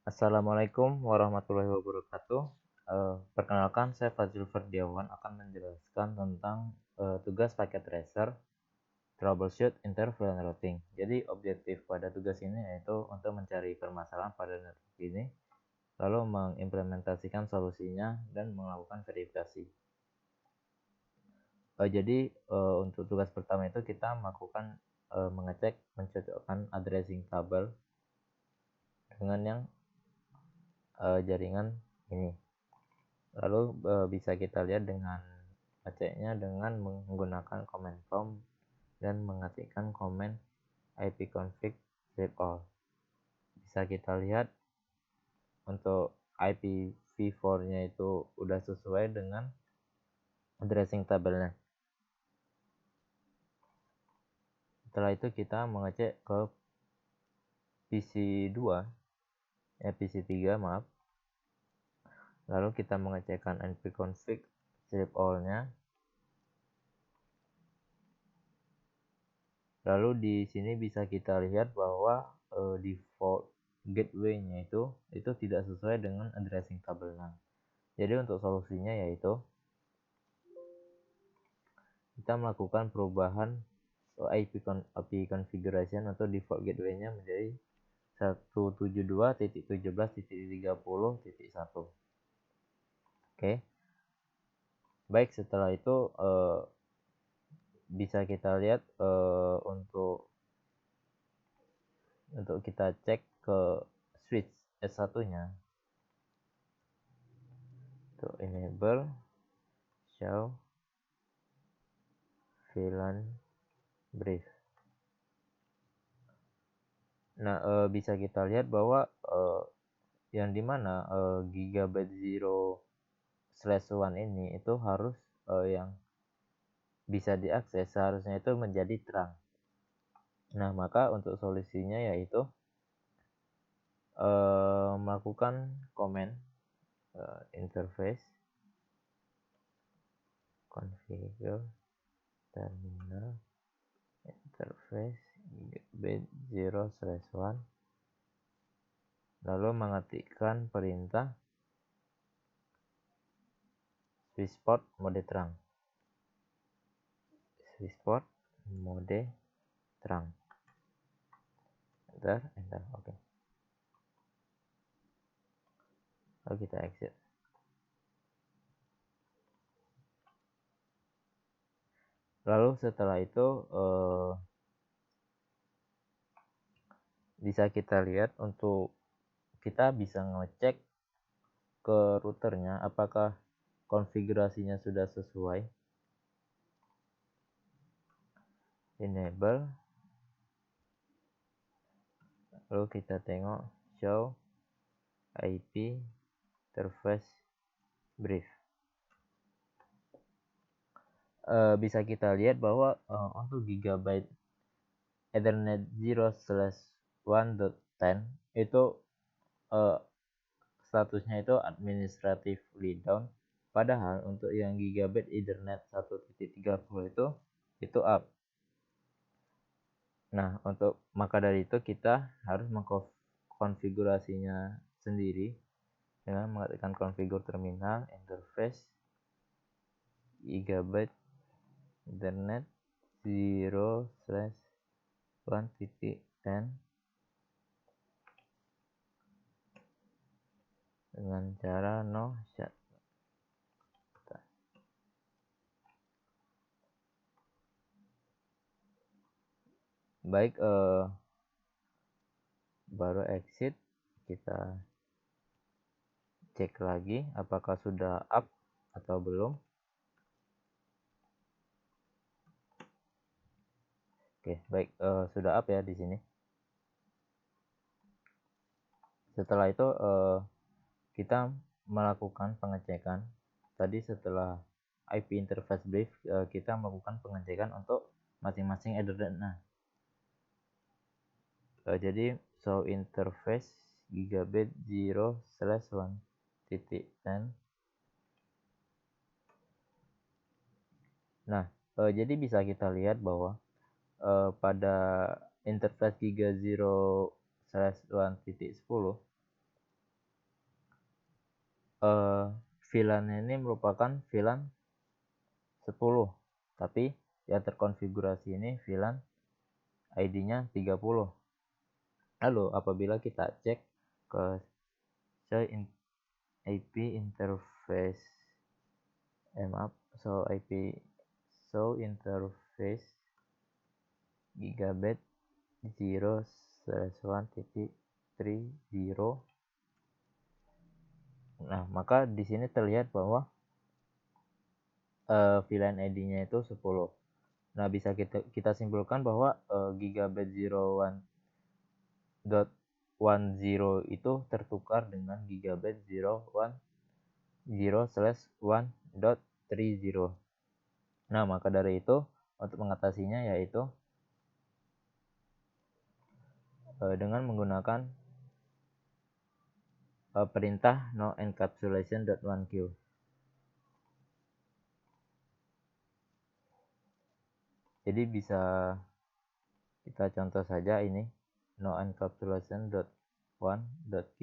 Assalamualaikum warahmatullahi wabarakatuh. Perkenalkan, saya Fazil Ferdiawan akan menjelaskan tentang tugas paket tracer, troubleshoot, interval, dan routing. Jadi objektif pada tugas ini yaitu untuk mencari permasalahan pada network ini, lalu mengimplementasikan solusinya dan melakukan verifikasi. Untuk tugas pertama itu kita melakukan mengecek mencocokkan addressing tabel dengan yang jaringan ini. Lalu bisa kita lihat dengan ngeceknya dengan menggunakan command prompt dan mengetikkan komen ipconfig strip all. Bisa kita lihat untuk IPv4-nya itu udah sesuai dengan addressing tabelnya. Setelah itu kita mengecek ke PC2 PC3 maaf. Lalu kita mengecekkan ipconfig strip all-nya. Lalu di sini bisa kita lihat bahwa default gateway-nya itu tidak sesuai dengan addressing tabelnya. Jadi untuk solusinya yaitu kita melakukan perubahan IP configuration atau default gateway-nya menjadi 172.17.30.1. Oke. Baik, setelah itu bisa kita lihat untuk kita cek ke switch S1-nya. Untuk enable show VLAN brief. Nah, bisa kita lihat bahwa yang dimana gigabyte 0/1 ini itu harus yang bisa diakses seharusnya itu menjadi terang. Nah, maka untuk solusinya yaitu melakukan command interface configure terminal interface gigabyte 0/1, lalu mengetikkan perintah switchport mode terang. Switchport mode terang. Enter. Oke. Lalu kita exit. Lalu setelah itu bisa kita lihat untuk kita bisa ngecek ke routernya apakah konfigurasinya sudah sesuai. Enable, lalu kita tengok show IP interface brief. Bisa kita lihat bahwa untuk gigabyte Ethernet 0/1.10 itu statusnya itu administratively down, padahal untuk yang gigabyte Ethernet 1.30 itu up. Nah, maka dari itu kita harus mengkonfigurasinya sendiri dengan mengetikkan configure terminal interface gigabyte Ethernet 0/1.10 dengan cara no shut. Baik, baru exit, kita cek lagi apakah sudah up atau belum. Oke, baik, sudah up ya di sini. Setelah itu kita melakukan pengecekan. Tadi setelah IP interface brief, kita melakukan pengecekan untuk masing-masing Ethernet. Nah, jadi show interface gigabyte 0/1.10. Nah, jadi bisa kita lihat bahwa pada interface giga 0/1.10 VLAN ini merupakan VLAN 10, tapi yang terkonfigurasi ini VLAN ID-nya 30. Lalu apabila kita cek ke IP interface show interface gigabit 0/1.30. Nah, maka di sini terlihat bahwa VLAN ID-nya itu 10. Nah, bisa kita simpulkan bahwa gigabit 01.10 itu tertukar dengan gigabit 0.1.0/1.30. Nah, maka dari itu untuk mengatasinya yaitu dengan menggunakan perintah noencapsulation.1q. Jadi bisa kita contoh saja ini noencapsulation.1.q.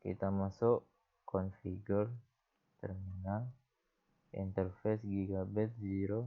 Kita masuk configure terminal interface gigabit 0/10.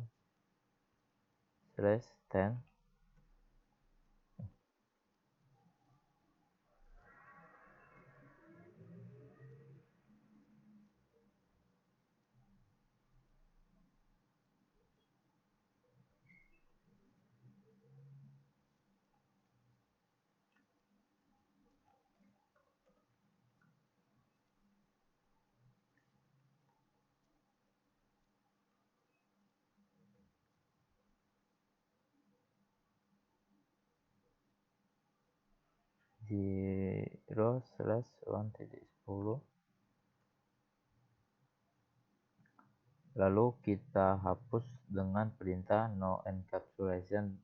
Lalu kita hapus dengan perintah noencapsulation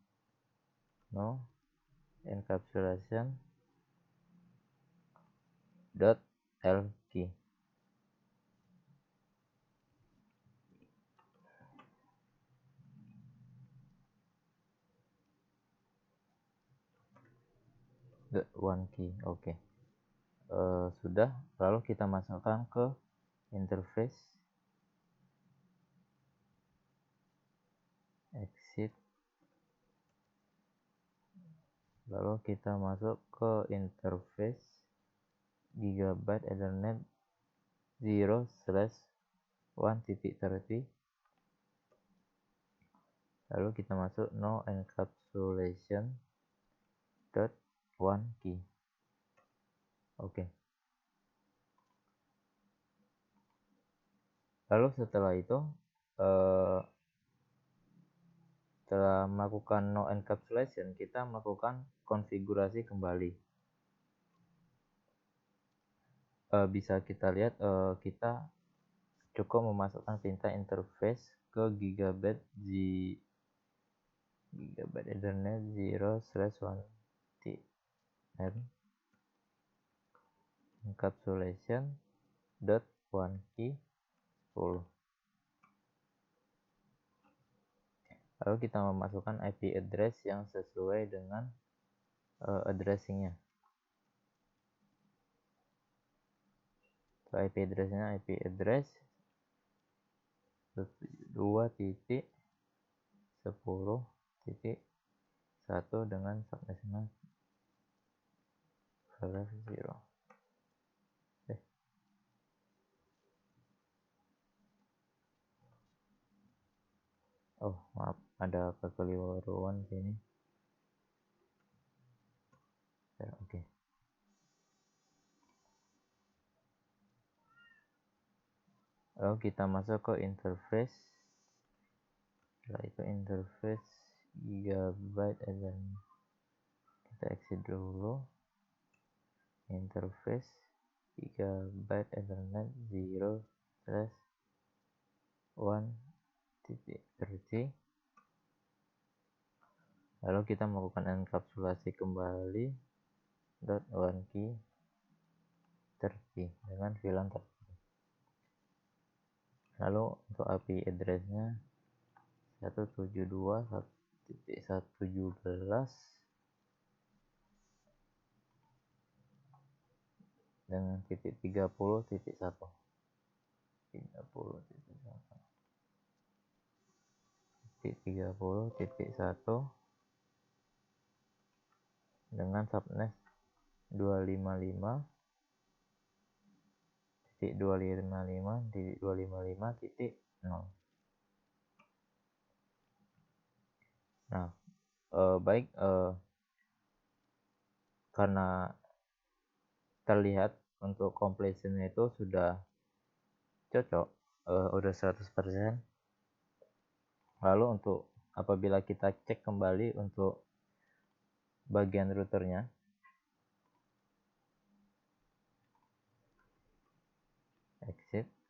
.lk. .1 key. Oke. Sudah, lalu kita masukkan ke interface exit, lalu kita masuk ke interface gigabyte ethernet 0/1.30, lalu kita masuk no encapsulation .1 key. Oke. Lalu setelah itu setelah melakukan no encapsulation, kita melakukan konfigurasi kembali. Bisa kita lihat kita cukup memasukkan perintah interface ke gigabit ethernet 0/1 encapsulation .1 key 10. Lalu kita memasukkan IP address yang sesuai dengan addressingnya. IP addressnya IP address 2.10.1 dengan subnetnya 0. Oh, maaf, ada kekeliruan sini. Oke. Lalu kita masuk ke interface. Setelah itu interface gigabyte ethernet. Kita exit dulu. Interface gigabyte ethernet 0/1.30. Lalu kita melakukan enkapsulasi kembali .1 key 30 dengan VLAN tertentu. Lalu untuk IP addressnya 172.1.1.17 dengan titik 30.1 dengan subnet 255.255.255.0. Nah, baik, karena terlihat untuk completionnya itu sudah cocok, udah 100%. Lalu untuk apabila kita cek kembali untuk bagian routernya,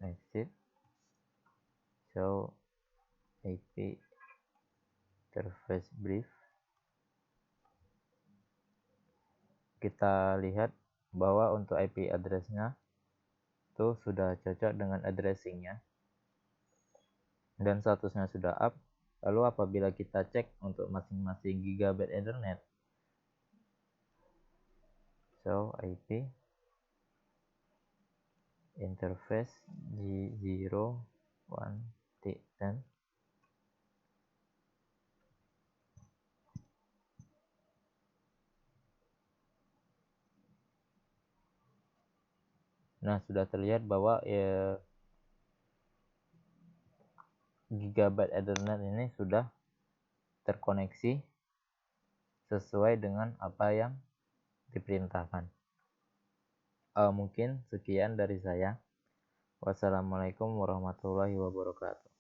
exit, show IP interface brief, kita lihat bahwa untuk IP address-nya itu sudah cocok dengan addressing-nya dan statusnya sudah up. Lalu apabila kita cek untuk masing-masing gigabit Ethernet, show IP interface G0 1T10. Nah, sudah terlihat bahwa gigabyte Ethernet ini sudah terkoneksi sesuai dengan apa yang diperintahkan. Mungkin sekian dari saya. Wassalamualaikum warahmatullahi wabarakatuh.